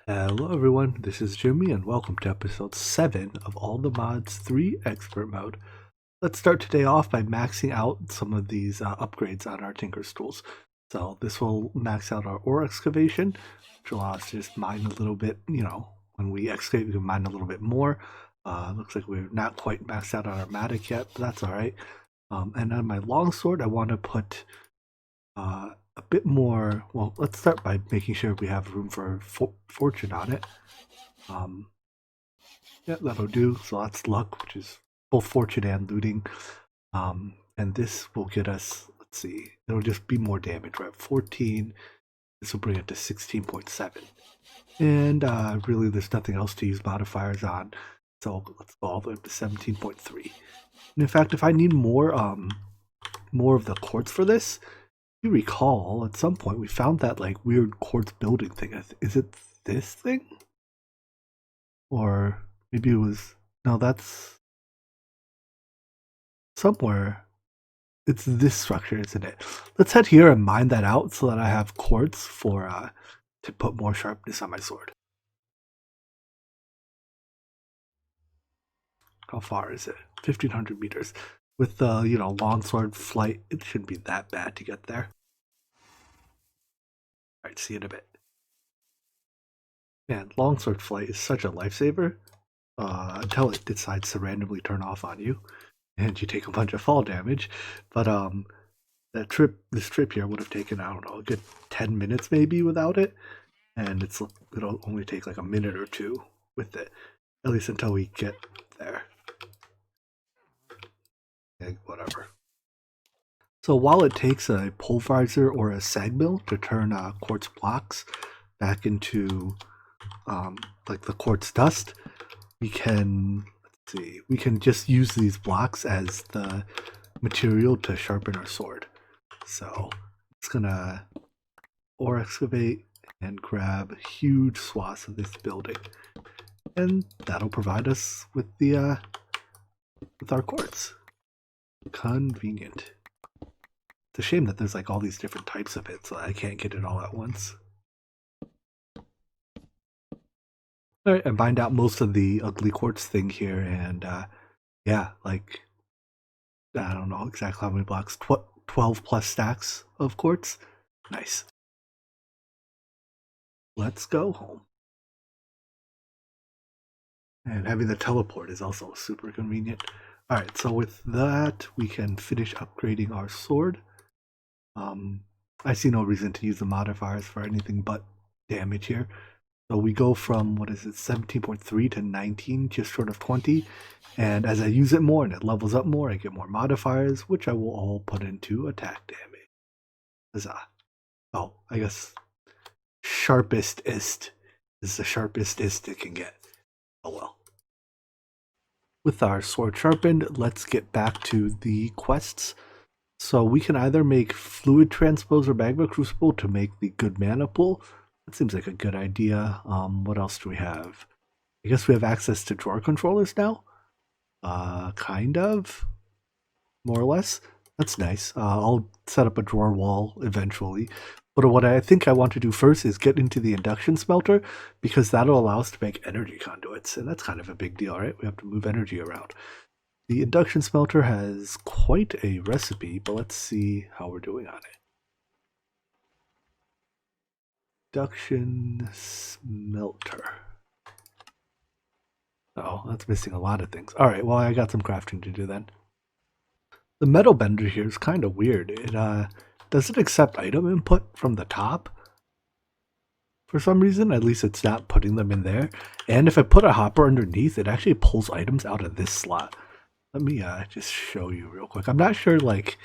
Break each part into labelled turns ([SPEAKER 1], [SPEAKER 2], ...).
[SPEAKER 1] Hello everyone, this is Jimmy and welcome to episode 7 of All the Mods 3 Expert Mode. Let's start today off by maxing out some of these upgrades on our Tinker's tools. So this will max out our ore excavation, which allows us to just mine a little bit, when we excavate we can mine a little bit more. Looks like we're not quite maxed out on our Matic yet, but that's alright. And on my longsword I want to put a bit more. Well, let's start by making sure we have room for fortune on it. Yeah, that'll do. So that's luck, which is both fortune and looting. And this will get us, let's see, it'll just be more damage, right? 14. This will bring it to 16.7. And really, there's nothing else to use modifiers on. So let's go all the way up to 17.3. And in fact, if I need more of the quartz for this, you recall at some point we found that like weird quartz building thing. Is it this thing? Or maybe it was, no, that's somewhere. It's this structure, isn't it? Let's head here and mine that out so that I have quartz for to put more sharpness on my sword. How far is it? 1500 meters. With the longsword flight, it shouldn't be that bad to get there. Alright, see you in a bit. Man, longsword flight is such a lifesaver until it decides to randomly turn off on you, and you take a bunch of fall damage. But this trip here would have taken, I don't know, a good 10 minutes maybe without it, and it'll only take like a minute or two with it, at least until we get there. Whatever. So while it takes a pulverizer or a sag mill to turn quartz blocks back into like the quartz dust, we can just use these blocks as the material to sharpen our sword. So it's gonna ore excavate and grab huge swaths of this building, and that'll provide us with the with our quartz. Convenient. It's a shame that there's like all these different types of it, so I can't get it all at once. Alright, I mined out most of the ugly quartz thing here, and yeah, like, I don't know exactly how many blocks, 12 plus stacks of quartz. Nice. Let's go home. And having the teleport is also super convenient. Alright, so with that, we can finish upgrading our sword. I see no reason to use the modifiers for anything but damage here. So we go from, 17.3 to 19, just short of 20. And as I use it more and it levels up more, I get more modifiers, which I will all put into attack damage. Huzzah. Oh, I guess sharpest-ist is the sharpest-ist it can get. Oh well. With our sword sharpened, let's get back to the quests. So we can either make fluid transpose or magma crucible to make the good mana pool. That seems like a good idea. What else do we have? I guess we have access to drawer controllers now. Kind of, more or less. That's nice. I'll set up a drawer wall eventually. But what I think I want to do first is get into the induction smelter, because that'll allow us to make energy conduits, and that's kind of a big deal, right? We have to move energy around. The induction smelter has quite a recipe, but let's see how we're doing on it. Induction smelter. Oh, that's missing a lot of things. Alright, well, I got some crafting to do then. The metal bender here is kind of weird. It doesn't accept item input from the top. For some reason, at least it's not putting them in there. And if I put a hopper underneath, it actually pulls items out of this slot. Let me just show you real quick. I'm not sure, like,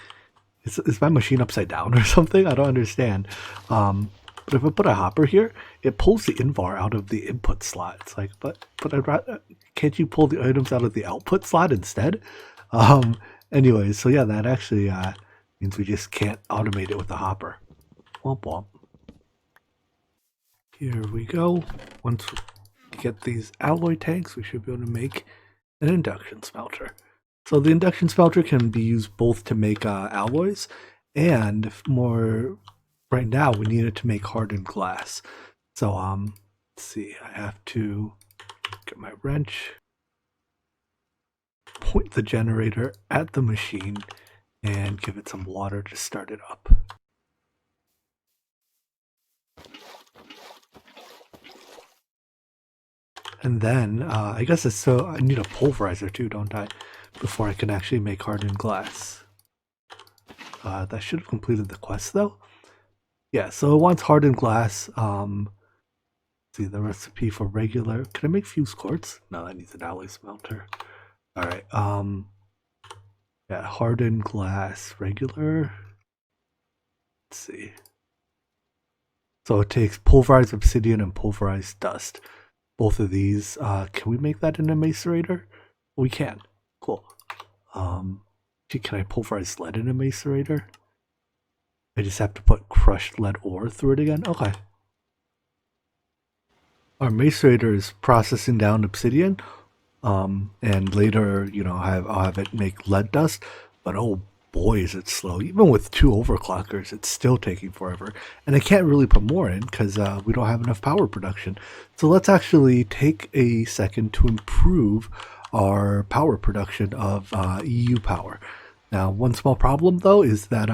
[SPEAKER 1] is my machine upside down or something? I don't understand. But if I put a hopper here, it pulls the invar out of the input slot. It's like, but can't you pull the items out of the output slot instead? Anyways, so yeah, that actually means we just can't automate it with the hopper. Womp womp. Here we go. Once we get these alloy tanks, we should be able to make an induction smelter. So the induction smelter can be used both to make alloys and more. Right now we need it to make hardened glass. So Let's see, I have to get my wrench, point the generator at the machine, and give it some water to start it up. And then, I guess it's so I need a pulverizer too, don't I? Before I can actually make hardened glass. That should have completed the quest though. Yeah, so it wants hardened glass. See the recipe for regular. Can I make fused quartz? No, that needs an alloy smelter. Alright, yeah, hardened glass, regular. Let's see. So it takes pulverized obsidian and pulverized dust. Both of these. Can we make that in a macerator? We can. Cool. Can I pulverize lead in a macerator? I just have to put crushed lead ore through it again? Okay. Our macerator is processing down obsidian. And later, you know, I'll have it make lead dust. But oh boy, is it slow. Even with 2 overclockers, it's still taking forever. And I can't really put more in because we don't have enough power production. So let's actually take a second to improve our power production of EU power. Now, one small problem though is that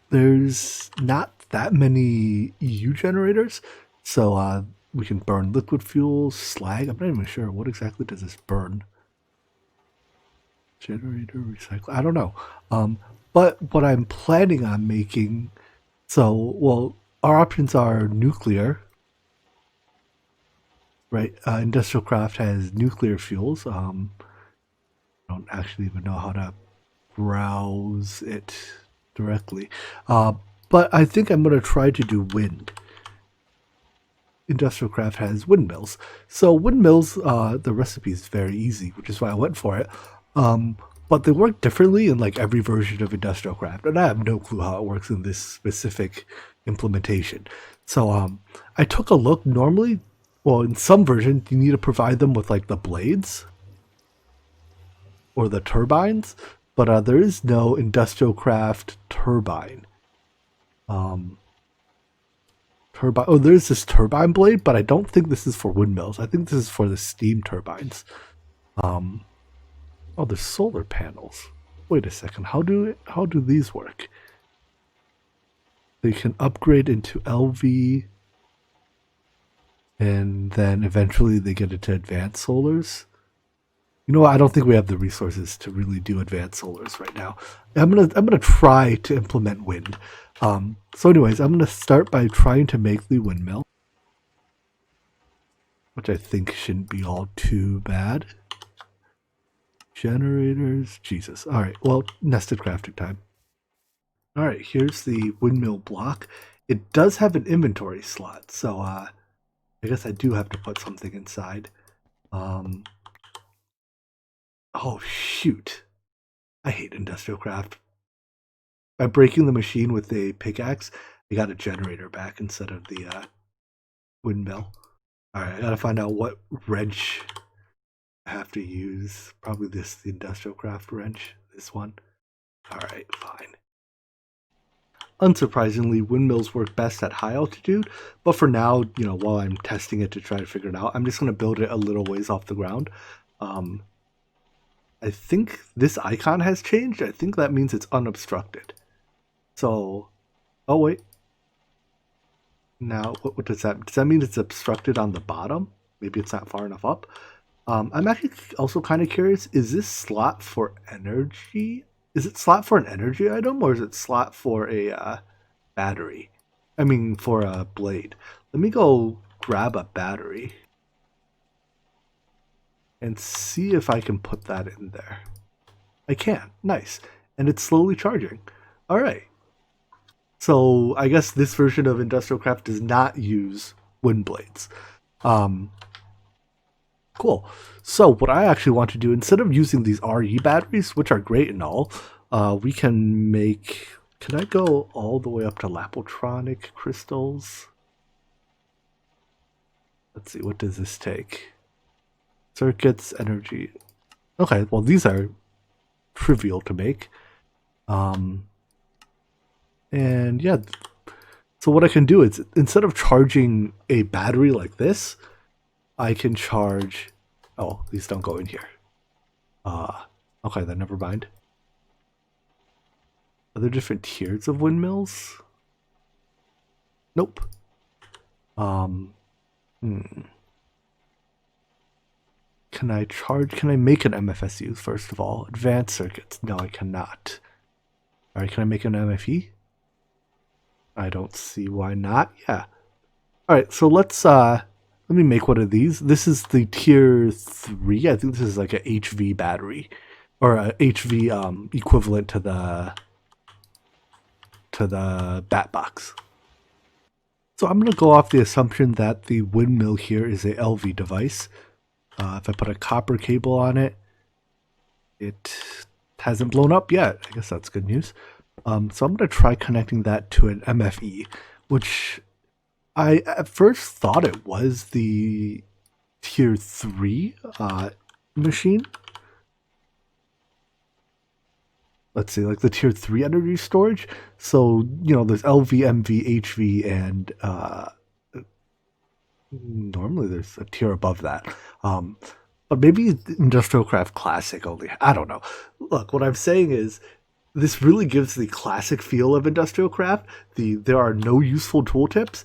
[SPEAKER 1] there's not that many EU generators. So we can burn liquid fuel, slag. I'm not even sure. What exactly does this burn? Generator, recycle. I don't know. But what I'm planning on making, well, our options are nuclear, right? Industrial craft has nuclear fuels. I don't actually even know how to browse it directly. But I think I'm going to try to do wind. Industrial craft has windmills. So windmills, the recipe is very easy, which is why I went for it. But they work differently in like every version of industrial craft, and I have no clue how it works in this specific implementation. So I took a look. Normally, well, in some versions, you need to provide them with like the blades or the turbines, but there is no industrial craft turbine. Oh, there's this turbine blade, but I don't think this is for windmills. I think this is for the steam turbines. Oh, the solar panels. Wait a second. How do these work? They can upgrade into LV, and then eventually they get into advanced solars. You know what? I don't think we have the resources to really do advanced solars right now. I'm gonna try to implement wind. So anyways, I'm gonna start by trying to make the windmill, which I think shouldn't be all too bad. Generators, Jesus. All right, well, nested crafting time. All right, here's the windmill block. It does have an inventory slot, so I guess I do have to put something inside. Oh shoot, I hate industrial craft. By breaking the machine with a pickaxe, I got a generator back instead of the windmill. All right, I gotta find out what wrench I have to use. Probably the industrial craft wrench, this one. All right, fine. Unsurprisingly, windmills work best at high altitude, but for now, you know, while I'm testing it to try to figure it out, I'm just going to build it a little ways off the ground. I think this icon has changed. I think that means it's unobstructed. So, oh wait. Now, what does that mean? It's obstructed on the bottom? Maybe it's not far enough up. I'm actually also kind of curious, is this slot for energy? Is it slot for an energy item, or is it slot for a battery? I mean, for a blade. Let me go grab a battery and see if I can put that in there. I can. Nice. And it's slowly charging. All right. So I guess this version of Industrial Craft does not use wind blades. Cool. So what I actually want to do, instead of using these RE batteries, which are great and all, we can make... Can I go all the way up to Lapotronic crystals? Let's see, what does this take? Circuits, energy. Okay, well these are trivial to make. And yeah, So what I can do is, instead of charging a battery like this, I can charge... Oh, these don't go in here. Okay, then never mind. Are there different tiers of windmills? Nope. Can I make an MFSU first of all? Advanced circuits. No, I cannot. Alright, can I make an MFE? I don't see why not. Yeah. Alright, so let me make one of these. This is the tier 3. I think this is like a HV battery. Or a HV equivalent to the bat box. So I'm going to go off the assumption that the windmill here is a LV device. If I put a copper cable on it, it hasn't blown up yet. I guess that's good news. So I'm going to try connecting that to an MFE, which I at first thought it was the tier 3 machine. Let's see, like the tier 3 energy storage. So, you know, there's LV, MV, HV, and normally there's a tier above that. But maybe Industrial Craft Classic only. I don't know. Look, what I'm saying is this really gives the classic feel of Industrial Craft. There are no useful tooltips,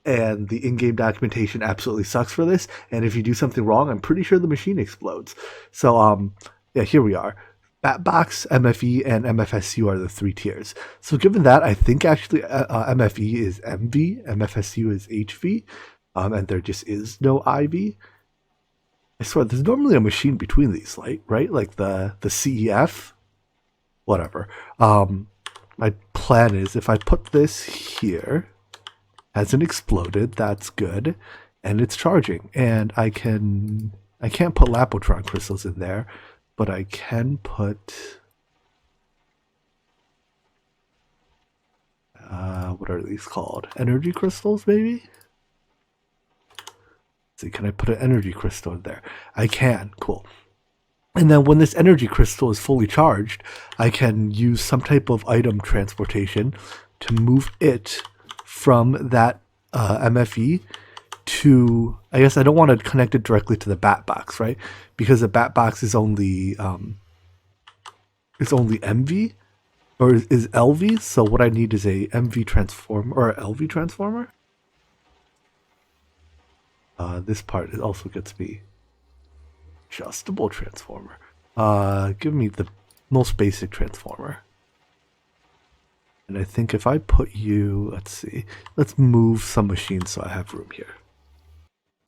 [SPEAKER 1] and the in-game documentation absolutely sucks for this. And if you do something wrong, I'm pretty sure the machine explodes. So, yeah, here we are. Batbox, MFE, and MFSU are the 3 tiers. So given that, I think actually MFE is MV, MFSU is HV, and there just is no IV. I swear, there's normally a machine between these, right? Like the CEF, whatever. My plan is if I put this here, hasn't exploded, that's good, and it's charging, and I can't put Lapotron crystals in there, but I can put what are these called? Energy crystals, maybe? Let's see, can I put an energy crystal in there? I can, cool. And then when this energy crystal is fully charged, I can use some type of item transportation to move it from that MFE to, I guess I don't want to connect it directly to the bat box, right? Because the bat box is only MV or is LV. So what I need is a MV transformer or a LV transformer. This part also gets me adjustable transformer. Give me the most basic transformer. And I think if I put you, let's move some machines so I have room here.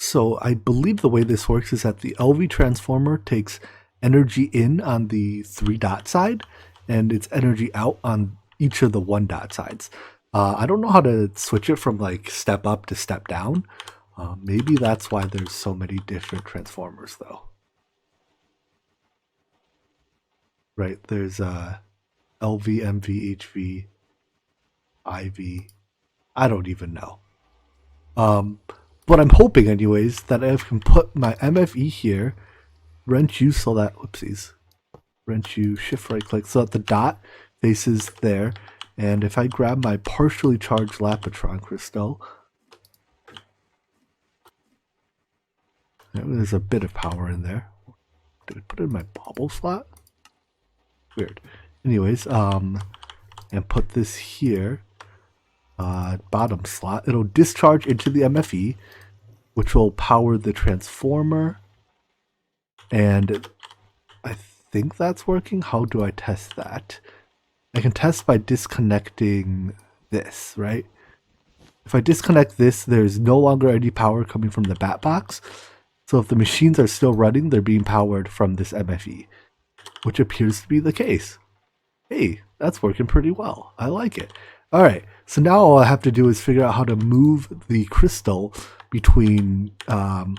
[SPEAKER 1] So I believe the way this works is that the LV transformer takes energy in on the 3 dot side, and it's energy out on each of the 1 dot sides. I don't know how to switch it from like step up to step down. Maybe that's why there's so many different transformers though. Right, there's LV, MV, HV, IV. I don't even know. But I'm hoping anyways that I can put my MFE here, wrench U so that, whoopsies, wrench U, shift right click so that the dot faces there. And if I grab my partially charged Lapotron crystal, there's a bit of power in there. Did I put it in my bobble slot? Weird. Anyways, and put this here, bottom slot. It'll discharge into the MFE, which will power the transformer. And I think that's working. How do I test that? I can test by disconnecting this, right? If I disconnect this, there's no longer any power coming from the bat box. So if the machines are still running, they're being powered from this MFE, which appears to be the case. Hey, that's working pretty well. I like it. All right, so now all I have to do is figure out how to move the crystal between, between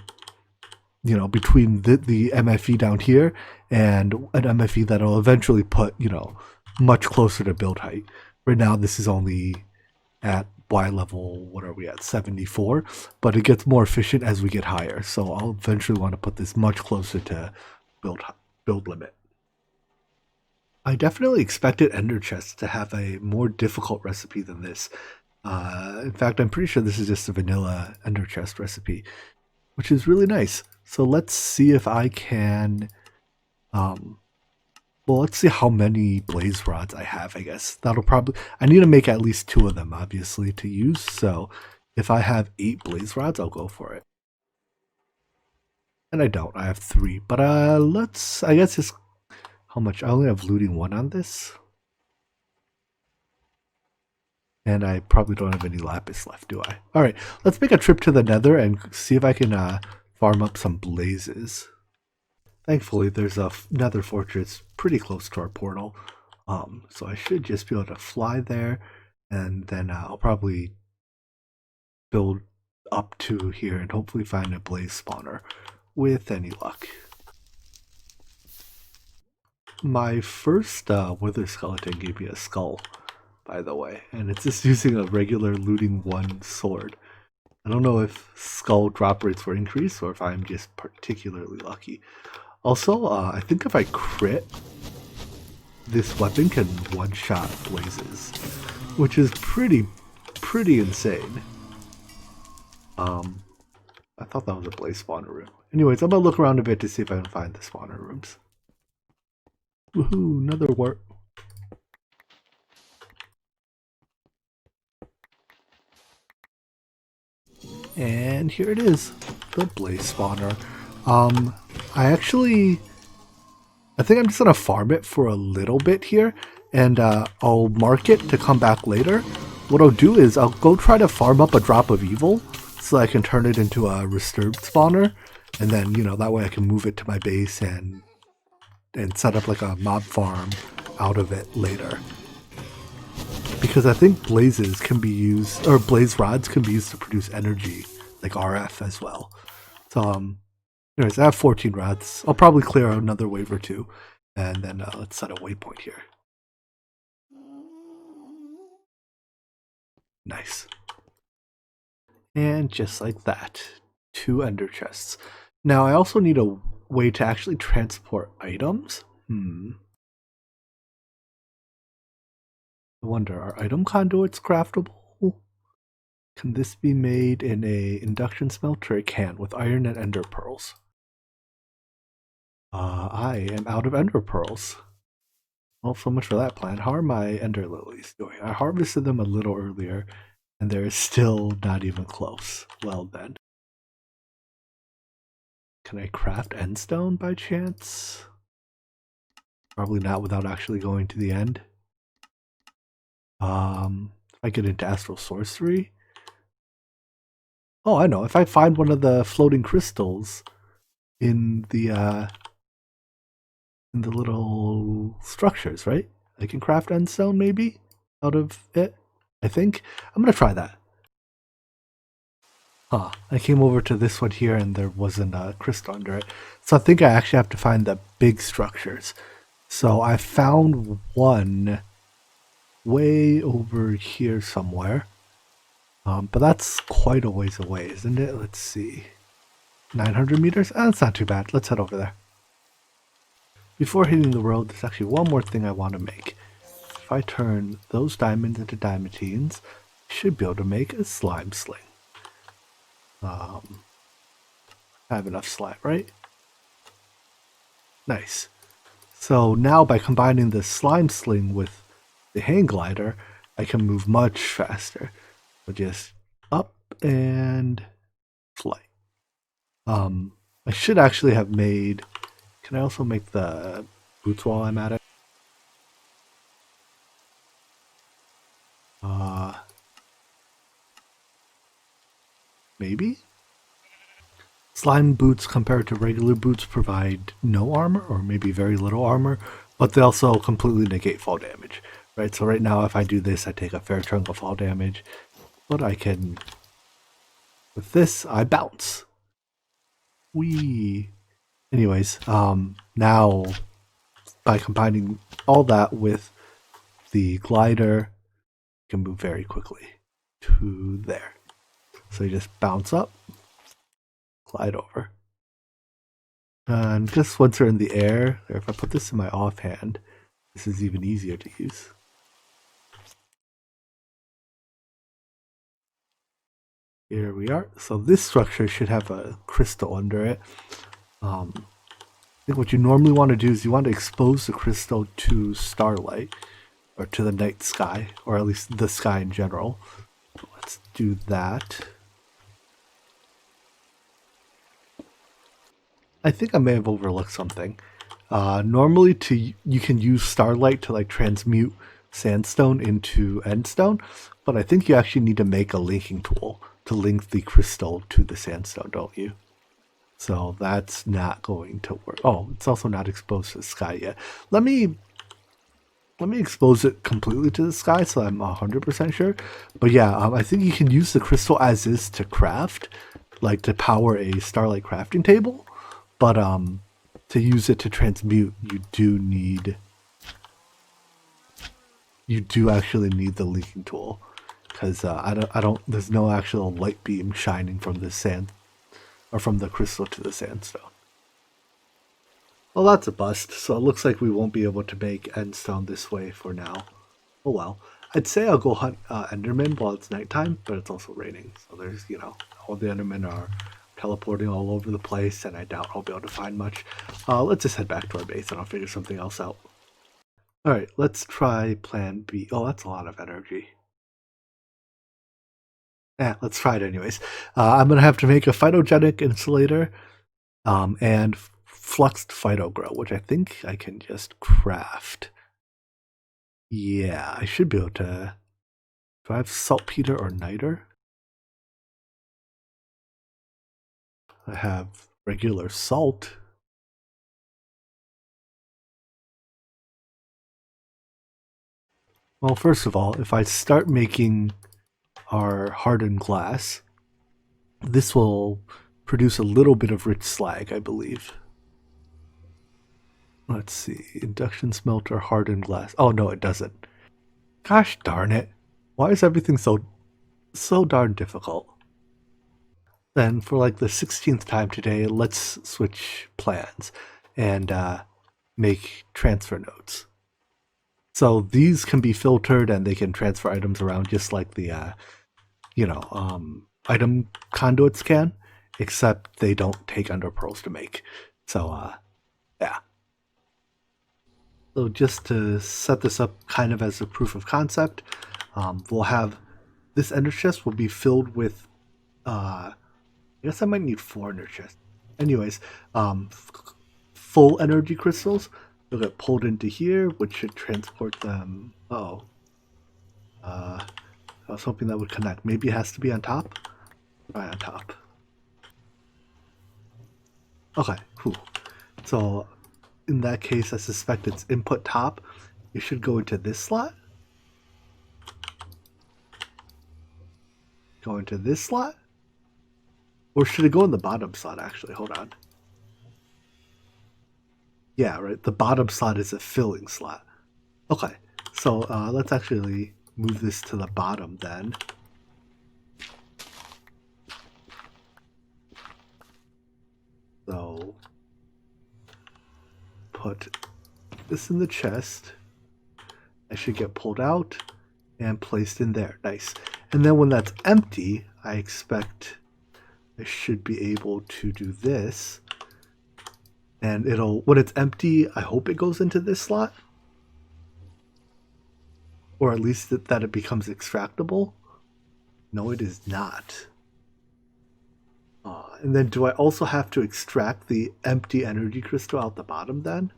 [SPEAKER 1] the MFE down here and an MFE that'll eventually put, much closer to build height. Right now, this is only at Y level, what are we at, 74? But it gets more efficient as we get higher. So I'll eventually want to put this much closer to build limit. I definitely expected Ender Chests to have a more difficult recipe than this. In fact, I'm pretty sure this is just a vanilla ender chest recipe, which is really nice. So let's see if I can, well, let's see how many blaze rods I have, I guess. That'll probably, I need to make at least 2 of them, obviously, to use. So if I have 8 blaze rods, I'll go for it. And I don't, I have 3. But let's, I guess it's, how much? I only have looting 1 on this. And I probably don't have any lapis left, do I? Alright, let's make a trip to the nether and see if I can farm up some blazes. Thankfully, there's a nether fortress pretty close to our portal. So I should just be able to fly there, and then I'll probably build up to here and hopefully find a blaze spawner with any luck. My first wither skeleton gave me a skull, by the way, and it's just using a regular looting 1 sword. I don't know if skull drop rates were increased or if I'm just particularly lucky. Also, I think if I crit, this weapon can one-shot blazes, which is pretty insane. I thought that was a blaze spawner room. Anyways, I'm gonna look around a bit to see if I can find the spawner rooms. Woohoo, another warp. And here it is, the blaze spawner. I think I'm just gonna farm it for a little bit here, and I'll mark it to come back later. What I'll do is I'll go try to farm up a drop of evil so I can turn it into a disturbed spawner, and then, you know, that way I can move it to my base and set up like a mob farm out of it later. Because I think blazes can be used, or blaze rods can be used to produce energy, like RF as well. So, anyways, I have 14 rods. I'll probably clear another wave or 2, and then let's set a waypoint here. Nice. And just like that, 2 ender chests. Now I also need a way to actually transport items. I wonder, are item conduits craftable? Can this be made in a induction smelter? It can, with iron and ender pearls. I am out of ender pearls. Well, so much for that plan. How are my ender lilies doing? I harvested them a little earlier, and they're still not even close. Well then. Can I craft endstone by chance? Probably not without actually going to the end. If I get into astral sorcery. Oh, I know. If I find one of the floating crystals in the little structures, right? I can craft endstone maybe out of it. I think I'm gonna try that. Huh. I came over to this one here and there wasn't a crystal under it. So I think I actually have to find the big structures. So I found one way over here somewhere. But that's quite a ways away, isn't it? Let's see. 900 meters? That's not too bad. Let's head over there. Before hitting the road, there's actually one more thing I want to make. If I turn those diamonds into diamantines, I should be able to make a slime sling. I have enough slime, right? Nice. So now by combining the slime sling with the hang glider, I can move much faster. So just up and flight. I should actually have made... Can I also make the boots while I'm at it? Maybe? Slime boots compared to regular boots provide no armor, or maybe very little armor, but they also completely negate fall damage, right? So right now if I do this, I take a fair chunk of fall damage, but I can... With this, I bounce. Whee! Anyways, now by combining all that with the glider, you can move very quickly to there. So you just bounce up, glide over. And just once you're in the air, if I put this in my offhand, this is even easier to use. Here we are. So this structure should have a crystal under it. I think what you normally want to do is you want to expose the crystal to starlight or to the night sky, or at least the sky in general. Let's do that. I think I may have overlooked something. Normally, you can use starlight to like transmute sandstone into endstone, but I think you actually need to make a linking tool to link the crystal to the sandstone, don't you? So that's not going to work. Oh, it's also not exposed to the sky yet. Let me expose it completely to the sky so I'm 100% sure. But yeah, I think you can use the crystal as is to craft, like to power a starlight crafting table. But to use it to transmute, you do actually need the linking tool, because I don't. There's no actual light beam shining from the sand or from the crystal to the sandstone. Well, that's a bust. So it looks like we won't be able to make endstone this way for now. Oh well. I'd say I'll go hunt Enderman while it's nighttime, but it's also raining. So there's, all the Endermen are teleporting all over the place, and I doubt I'll be able to find much. Let's just head back to our base and I'll figure something else out. Alright, let's try plan B. Oh, that's a lot of energy. Let's try it anyways. I'm going to have to make a phytogenic insulator and fluxed phytogrow, which I think I can just craft. Yeah, I should be able to. Do I have saltpeter or niter? I have regular salt. Well, first of all, if I start making our hardened glass, this will produce a little bit of rich slag, I believe. Let's see. Induction smelter, hardened glass. Oh, no, it doesn't. Gosh darn it. Why is everything so darn difficult? Then for like the 16th time today, let's switch plans and make transfer nodes. So these can be filtered and they can transfer items around just like the, item conduits can, except they don't take ender pearls to make. So, yeah. So just to set this up kind of as a proof of concept, we'll have this ender chest will be filled with, I guess I might need 4 ender chests. Anyways, full energy crystals will get pulled into here, which should transport them. I was hoping that would connect. Maybe it has to be on top? Try on top. Okay, cool. So in that case, I suspect it's input top. It should go into this slot. Go into this slot? Or should it go in the bottom slot, actually? Hold on. Yeah, right. The bottom slot is a filling slot. Okay, so let's actually move this to the bottom then. So put this in the chest. I should get pulled out and placed in there. Nice. And then when that's empty, I expect I should be able to do this. And when it's empty, I hope it goes into this slot. Or at least that it becomes extractable. No, it is not. And then do I also have to extract the empty energy crystal out the bottom then?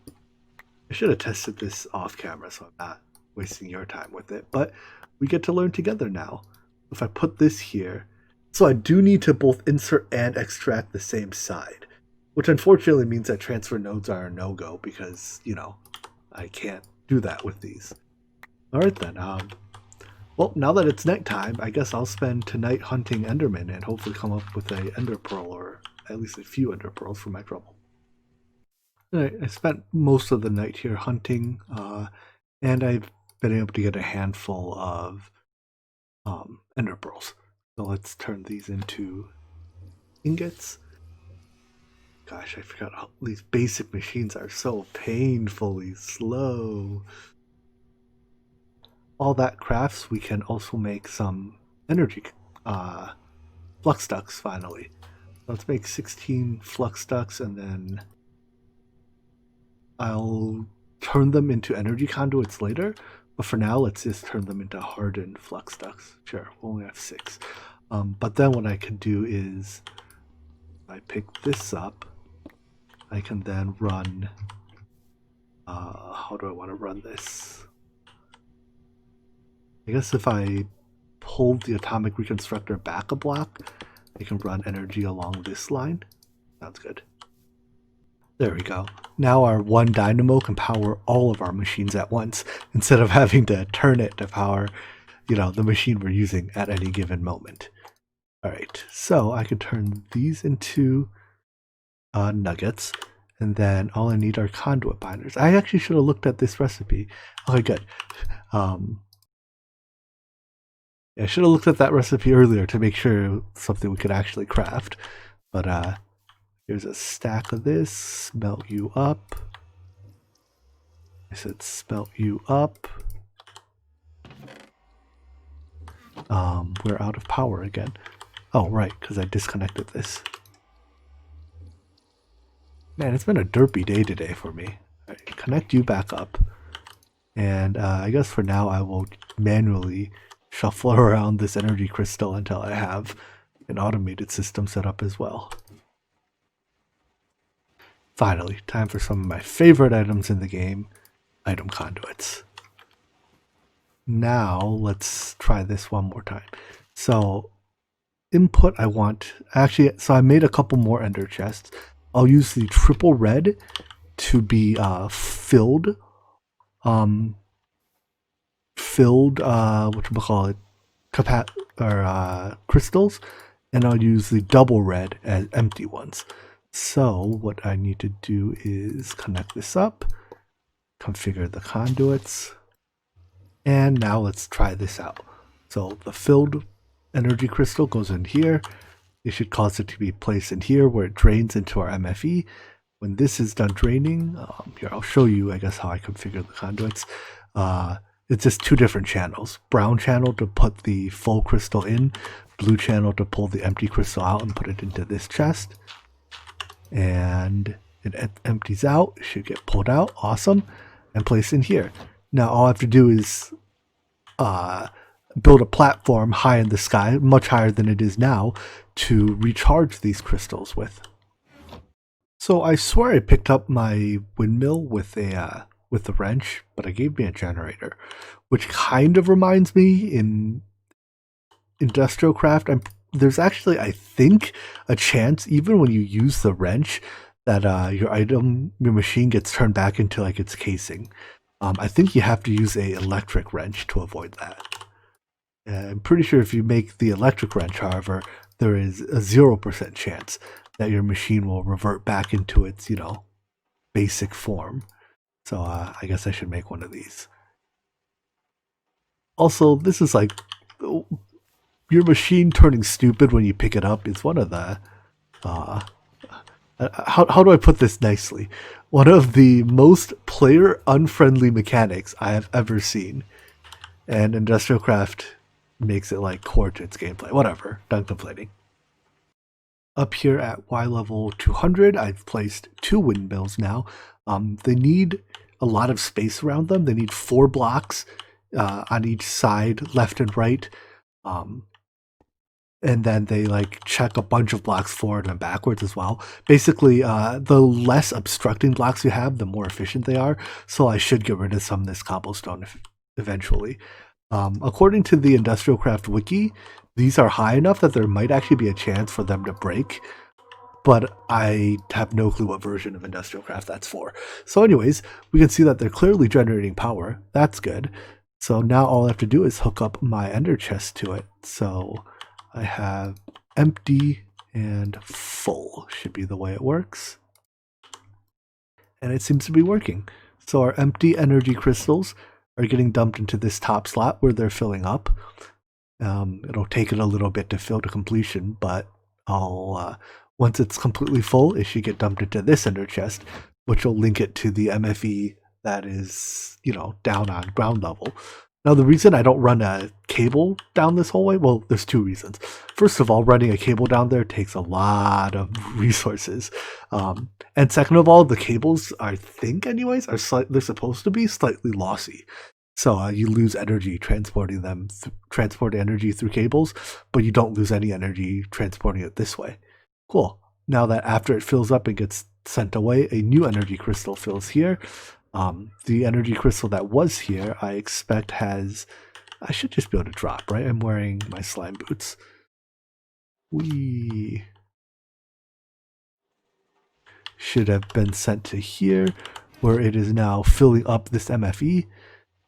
[SPEAKER 1] I should have tested this off camera so I'm not wasting your time with it. But we get to learn together now. If I put this here, so I do need to both insert and extract the same side, which unfortunately means that transfer nodes are a no-go because, I can't do that with these. Alright then, well, now that it's nighttime, I guess I'll spend tonight hunting Enderman and hopefully come up with a Ender Pearl or at least a few Ender Pearls for my trouble. I spent most of the night here hunting, and I've been able to get a handful of Ender Pearls. So let's turn these into ingots. Gosh, I forgot how these basic machines are so painfully slow. All that crafts, we can also make some energy flux ducts finally. Let's make 16 flux ducts, and then I'll turn them into energy conduits later. But for now, let's just turn them into hardened flux ducts. Sure, we'll only have 6. But then what I could do is, if I pick this up, I can then run, how do I want to run this? I guess if I pull the atomic reconstructor back a block, I can run energy along this line. Sounds good. There we go. Now our one dynamo can power all of our machines at once, instead of having to turn it to power, the machine we're using at any given moment. Alright, so I could turn these into nuggets, and then all I need are conduit binders. I actually should have looked at this recipe. Okay, good. I should have looked at that recipe earlier to make sure something we could actually craft. But here's a stack of this. Smelt you up. I said smelt you up. We're out of power again. Oh, right, because I disconnected this. Man, it's been a derpy day today for me. All right, connect you back up. And I guess for now I will manually shuffle around this energy crystal until I have an automated system set up as well. Finally, time for some of my favorite items in the game, item conduits. Now let's try this one more time. So input I want, so I made a couple more ender chests. I'll use the triple red to be filled whatchamacallit, crystals, and I'll use the double red as empty ones. So what I need to do is connect this up, configure the conduits, and now let's try this out. So the filled energy crystal goes in here. It should cause it to be placed in here where it drains into our MFE. When this is done draining, here I'll show you, I guess, how I configure the conduits. It's just 2 different channels. Brown channel to put the full crystal in, blue channel to pull the empty crystal out and put it into this chest. And it empties out, it should get pulled out, awesome, and placed in here. Now all I have to do is build a platform high in the sky, much higher than it is now, to recharge these crystals with. So I swear I picked up my windmill with the wrench, but it gave me a generator, which kind of reminds me in Industrial Craft. There's actually, I think, a chance even when you use the wrench that your machine gets turned back into like its casing. I think you have to use a electric wrench to avoid that. I'm pretty sure if you make the electric wrench, however, there is a 0% chance that your machine will revert back into its, basic form. So I guess I should make one of these. Also, this is like, your machine turning stupid when you pick it up is one of the, how do I put this nicely? One of the most player-unfriendly mechanics I have ever seen. And Industrial Craft makes it like core to its gameplay. Whatever, done complaining. Up here at Y level 200, I've placed 2 windmills now. They need a lot of space around them. They need 4 blocks on each side, left and right. And then they like check a bunch of blocks forward and backwards as well. Basically, the less obstructing blocks you have, the more efficient they are. So I should get rid of some of this cobblestone eventually. According to the Industrial Craft wiki, these are high enough that there might actually be a chance for them to break, but I have no clue what version of Industrial Craft that's for. So anyways, we can see that they're clearly generating power. That's good. So now all I have to do is hook up my ender chest to it. So I have empty and full should be the way it works. And it seems to be working. So our empty energy crystals are getting dumped into this top slot where they're filling up. It'll take it a little bit to fill to completion, but once it's completely full, it should get dumped into this ender chest, which will link it to the MFE that is, down on ground level. Now, the reason I don't run a cable down this whole way, well, there's two reasons. First of all, running a cable down there takes a lot of resources. And second of all, the cables, I think anyways, they're supposed to be slightly lossy. So you lose energy transporting them, transport energy through cables, but you don't lose any energy transporting it this way. Cool. Now that after it fills up and gets sent away, a new energy crystal fills here. The energy crystal that was here, I expect I should just be able to drop, right? I'm wearing my slime boots. We should have been sent to here, where it is now filling up this MFE.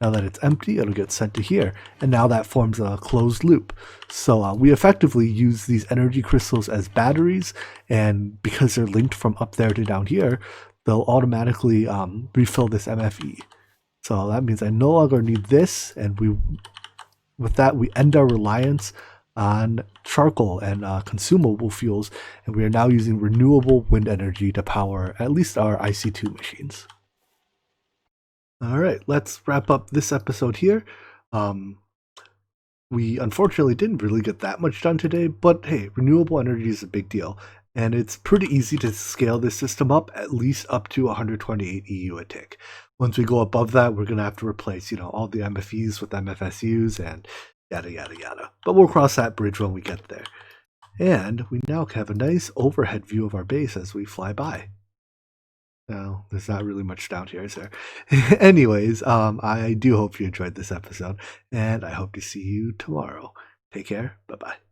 [SPEAKER 1] Now that it's empty, it'll get sent to here. And now that forms a closed loop. So we effectively use these energy crystals as batteries, and because they're linked from up there to down here, they'll automatically refill this MFE. So that means I no longer need this, and with that we end our reliance on charcoal and consumable fuels, and we are now using renewable wind energy to power at least our IC2 machines. All right, let's wrap up this episode here. We unfortunately didn't really get that much done today, but hey, renewable energy is a big deal, and it's pretty easy to scale this system up at least up to 128 EU a tick. Once we go above that, we're going to have to replace, all the MFEs with MFSUs and yada yada yada. But we'll cross that bridge when we get there. And we now have a nice overhead view of our base as we fly by. No, there's not really much down here, is there? Anyways, I do hope you enjoyed this episode, and I hope to see you tomorrow. Take care. Bye-bye.